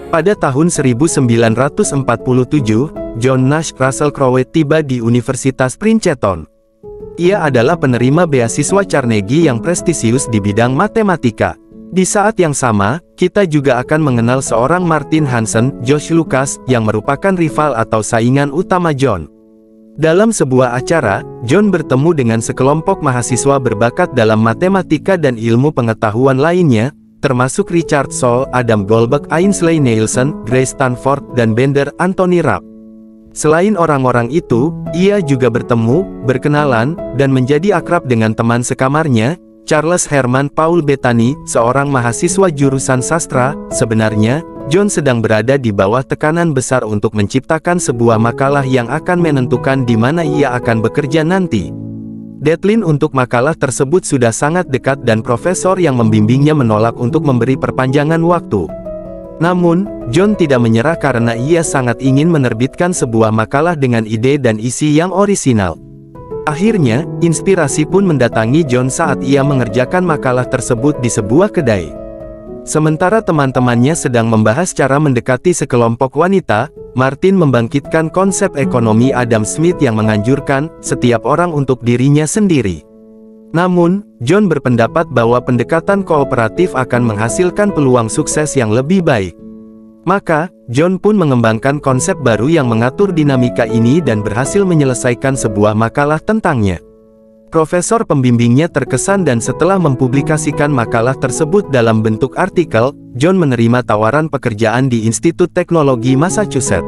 Pada tahun 1947, John Nash Russell Crowe tiba di Universitas Princeton. Ia adalah penerima beasiswa Carnegie yang prestisius di bidang matematika. Di saat yang sama, kita juga akan mengenal seorang Martin Hansen, George Lucas, yang merupakan rival atau saingan utama John. Dalam sebuah acara, John bertemu dengan sekelompok mahasiswa berbakat dalam matematika dan ilmu pengetahuan lainnya, termasuk Richard Sohl, Adam Goldberg, Ainsley Nielsen, Grace Stanford, dan Bender Anthony Rapp. Selain orang-orang itu, ia juga bertemu, berkenalan, dan menjadi akrab dengan teman sekamarnya, Charles Herman Paul Bettany, seorang mahasiswa jurusan sastra. Sebenarnya, John sedang berada di bawah tekanan besar untuk menciptakan sebuah makalah yang akan menentukan di mana ia akan bekerja nanti. Deadline untuk makalah tersebut sudah sangat dekat dan profesor yang membimbingnya menolak untuk memberi perpanjangan waktu. Namun, John tidak menyerah karena ia sangat ingin menerbitkan sebuah makalah dengan ide dan isi yang orisinal. Akhirnya, inspirasi pun mendatangi John saat ia mengerjakan makalah tersebut di sebuah kedai. Sementara teman-temannya sedang membahas cara mendekati sekelompok wanita, Martin membangkitkan konsep ekonomi Adam Smith yang menganjurkan setiap orang untuk dirinya sendiri. Namun, John berpendapat bahwa pendekatan kooperatif akan menghasilkan peluang sukses yang lebih baik. Maka, John pun mengembangkan konsep baru yang mengatur dinamika ini dan berhasil menyelesaikan sebuah makalah tentangnya. Profesor pembimbingnya terkesan dan setelah mempublikasikan makalah tersebut dalam bentuk artikel, John menerima tawaran pekerjaan di Institut Teknologi Massachusetts.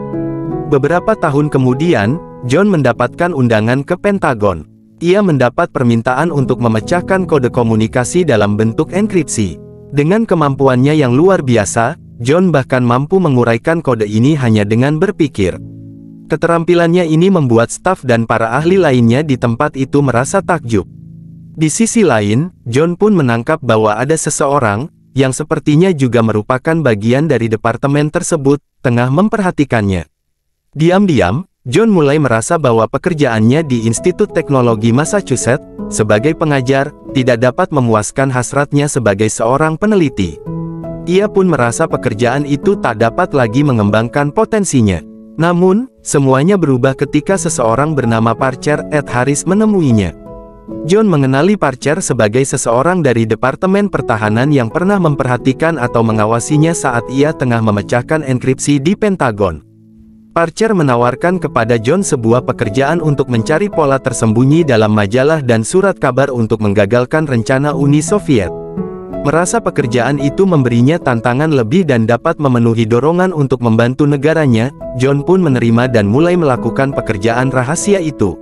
Beberapa tahun kemudian, John mendapatkan undangan ke Pentagon. Ia mendapat permintaan untuk memecahkan kode komunikasi dalam bentuk enkripsi. Dengan kemampuannya yang luar biasa, John bahkan mampu menguraikan kode ini hanya dengan berpikir. Keterampilannya ini membuat staf dan para ahli lainnya di tempat itu merasa takjub. Di sisi lain, John pun menangkap bahwa ada seseorang, yang sepertinya juga merupakan bagian dari departemen tersebut, tengah memperhatikannya. Diam-diam, John mulai merasa bahwa pekerjaannya di Institut Teknologi Massachusetts, sebagai pengajar, tidak dapat memuaskan hasratnya sebagai seorang peneliti. Ia pun merasa pekerjaan itu tak dapat lagi mengembangkan potensinya. Namun, semuanya berubah ketika seseorang bernama Parker Ed Harris menemuinya. John mengenali Parker sebagai seseorang dari Departemen Pertahanan yang pernah memperhatikan atau mengawasinya saat ia tengah memecahkan enkripsi di Pentagon. Parker menawarkan kepada John sebuah pekerjaan untuk mencari pola tersembunyi dalam majalah dan surat kabar untuk menggagalkan rencana Uni Soviet. Merasa pekerjaan itu memberinya tantangan lebih dan dapat memenuhi dorongan untuk membantu negaranya, John pun menerima dan mulai melakukan pekerjaan rahasia itu.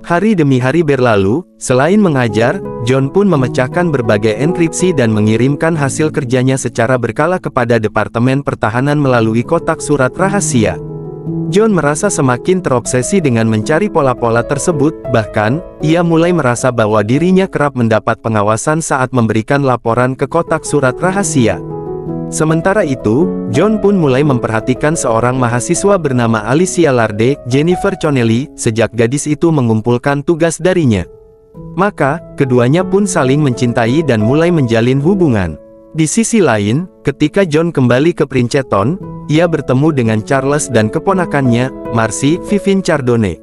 Hari demi hari berlalu, selain mengajar, John pun memecahkan berbagai enkripsi dan mengirimkan hasil kerjanya secara berkala kepada Departemen Pertahanan melalui kotak surat rahasia. John merasa semakin terobsesi dengan mencari pola-pola tersebut, bahkan, ia mulai merasa bahwa dirinya kerap mendapat pengawasan saat memberikan laporan ke kotak surat rahasia. Sementara itu, John pun mulai memperhatikan seorang mahasiswa bernama Alicia Larde, Jennifer Connelly, sejak gadis itu mengumpulkan tugas darinya. Maka, keduanya pun saling mencintai dan mulai menjalin hubungan. Di sisi lain, ketika John kembali ke Princeton, ia bertemu dengan Charles dan keponakannya, Marcy Vivin Chardonnay.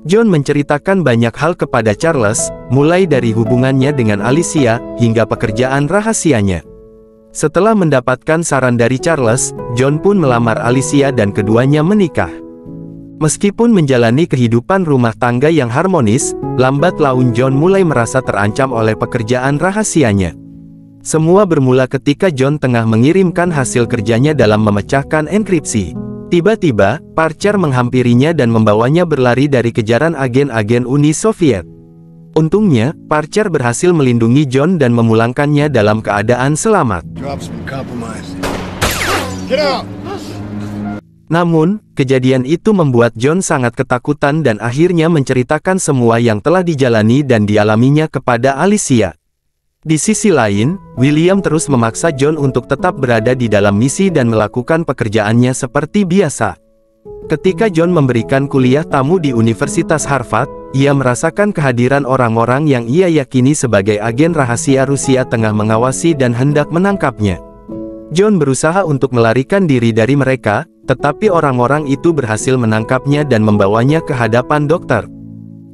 John menceritakan banyak hal kepada Charles, mulai dari hubungannya dengan Alicia, hingga pekerjaan rahasianya. Setelah mendapatkan saran dari Charles, John pun melamar Alicia dan keduanya menikah. Meskipun menjalani kehidupan rumah tangga yang harmonis, lambat laun John mulai merasa terancam oleh pekerjaan rahasianya. Semua bermula ketika John tengah mengirimkan hasil kerjanya dalam memecahkan enkripsi. Tiba-tiba, Parker menghampirinya dan membawanya berlari dari kejaran agen-agen Uni Soviet. Untungnya, Parker berhasil melindungi John dan memulangkannya dalam keadaan selamat. Namun, kejadian itu membuat John sangat ketakutan dan akhirnya menceritakan semua yang telah dijalani dan dialaminya kepada Alicia. Di sisi lain, William terus memaksa John untuk tetap berada di dalam misi dan melakukan pekerjaannya seperti biasa. Ketika John memberikan kuliah tamu di Universitas Harvard, ia merasakan kehadiran orang-orang yang ia yakini sebagai agen rahasia Rusia tengah mengawasi dan hendak menangkapnya. John berusaha untuk melarikan diri dari mereka, tetapi orang-orang itu berhasil menangkapnya dan membawanya ke hadapan Dr.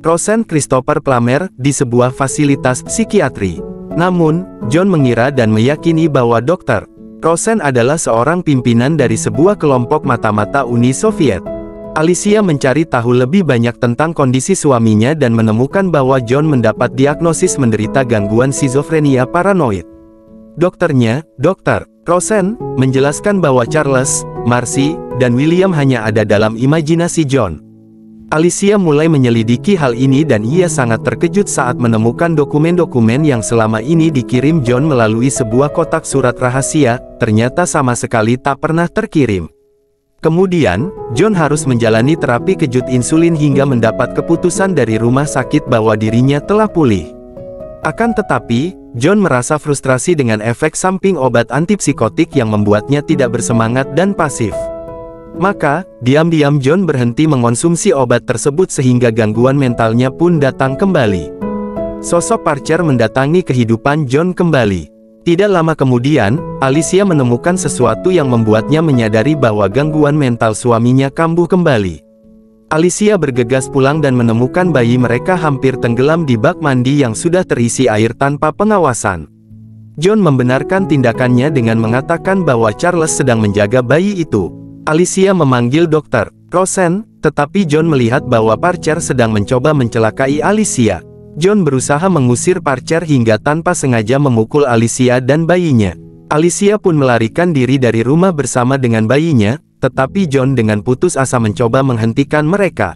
Rosen Christopher Plummer di sebuah fasilitas psikiatri. Namun, John mengira dan meyakini bahwa Dr. Rosen adalah seorang pimpinan dari sebuah kelompok mata-mata Uni Soviet. Alicia mencari tahu lebih banyak tentang kondisi suaminya dan menemukan bahwa John mendapat diagnosis menderita gangguan skizofrenia paranoid. Dokternya, Dr. Rosen, menjelaskan bahwa Charles, Marcy, dan William hanya ada dalam imajinasi John. Alicia mulai menyelidiki hal ini dan ia sangat terkejut saat menemukan dokumen-dokumen yang selama ini dikirim John melalui sebuah kotak surat rahasia, ternyata sama sekali tak pernah terkirim. Kemudian, John harus menjalani terapi kejut insulin hingga mendapat keputusan dari rumah sakit bahwa dirinya telah pulih. Akan tetapi, John merasa frustrasi dengan efek samping obat antipsikotik yang membuatnya tidak bersemangat dan pasif. Maka, diam-diam John berhenti mengonsumsi obat tersebut sehingga gangguan mentalnya pun datang kembali. Sosok Parcher mendatangi kehidupan John kembali. Tidak lama kemudian, Alicia menemukan sesuatu yang membuatnya menyadari bahwa gangguan mental suaminya kambuh kembali. Alicia bergegas pulang dan menemukan bayi mereka hampir tenggelam di bak mandi yang sudah terisi air tanpa pengawasan. John membenarkan tindakannya dengan mengatakan bahwa Charles sedang menjaga bayi itu. Alicia memanggil Dr. Rosen, tetapi John melihat bahwa Parcher sedang mencoba mencelakai Alicia. John berusaha mengusir Parcher hingga tanpa sengaja memukul Alicia dan bayinya. Alicia pun melarikan diri dari rumah bersama dengan bayinya, tetapi John dengan putus asa mencoba menghentikan mereka.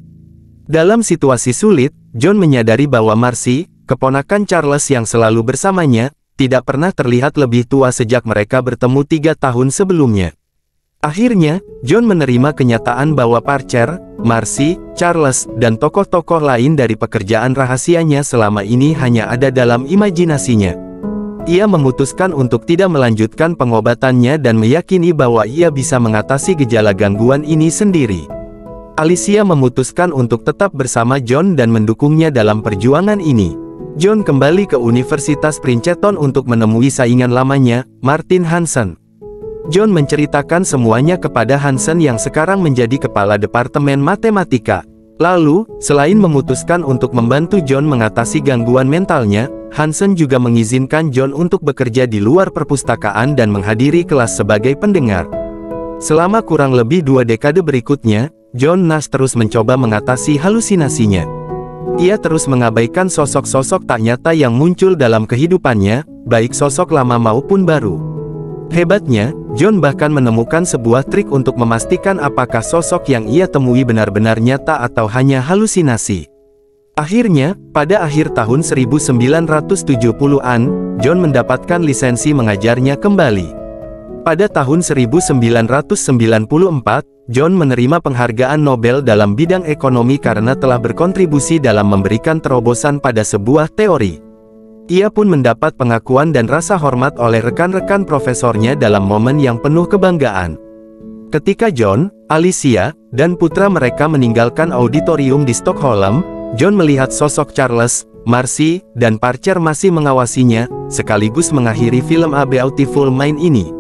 Dalam situasi sulit, John menyadari bahwa Marcy, keponakan Charles yang selalu bersamanya, tidak pernah terlihat lebih tua sejak mereka bertemu 3 tahun sebelumnya. Akhirnya, John menerima kenyataan bahwa Parcher, Marcy, Charles, dan tokoh-tokoh lain dari pekerjaan rahasianya selama ini hanya ada dalam imajinasinya. Ia memutuskan untuk tidak melanjutkan pengobatannya dan meyakini bahwa ia bisa mengatasi gejala gangguan ini sendiri. Alicia memutuskan untuk tetap bersama John dan mendukungnya dalam perjuangan ini. John kembali ke Universitas Princeton untuk menemui saingan lamanya, Martin Hansen. John menceritakan semuanya kepada Hansen yang sekarang menjadi kepala Departemen Matematika. Lalu, selain memutuskan untuk membantu John mengatasi gangguan mentalnya, Hansen juga mengizinkan John untuk bekerja di luar perpustakaan dan menghadiri kelas sebagai pendengar. Selama kurang lebih 2 dekade berikutnya, John Nash terus mencoba mengatasi halusinasinya. Ia terus mengabaikan sosok-sosok tak nyata yang muncul dalam kehidupannya, baik sosok lama maupun baru. Hebatnya, John bahkan menemukan sebuah trik untuk memastikan apakah sosok yang ia temui benar-benar nyata atau hanya halusinasi. Akhirnya, pada akhir tahun 1970-an, John mendapatkan lisensi mengajarnya kembali. Pada tahun 1994, John menerima penghargaan Nobel dalam bidang ekonomi karena telah berkontribusi dalam memberikan terobosan pada sebuah teori. Ia pun mendapat pengakuan dan rasa hormat oleh rekan-rekan profesornya dalam momen yang penuh kebanggaan. Ketika John, Alicia, dan putra mereka meninggalkan auditorium di Stockholm, John melihat sosok Charles, Marcy, dan Parcher masih mengawasinya, sekaligus mengakhiri film A Beautiful Mind ini.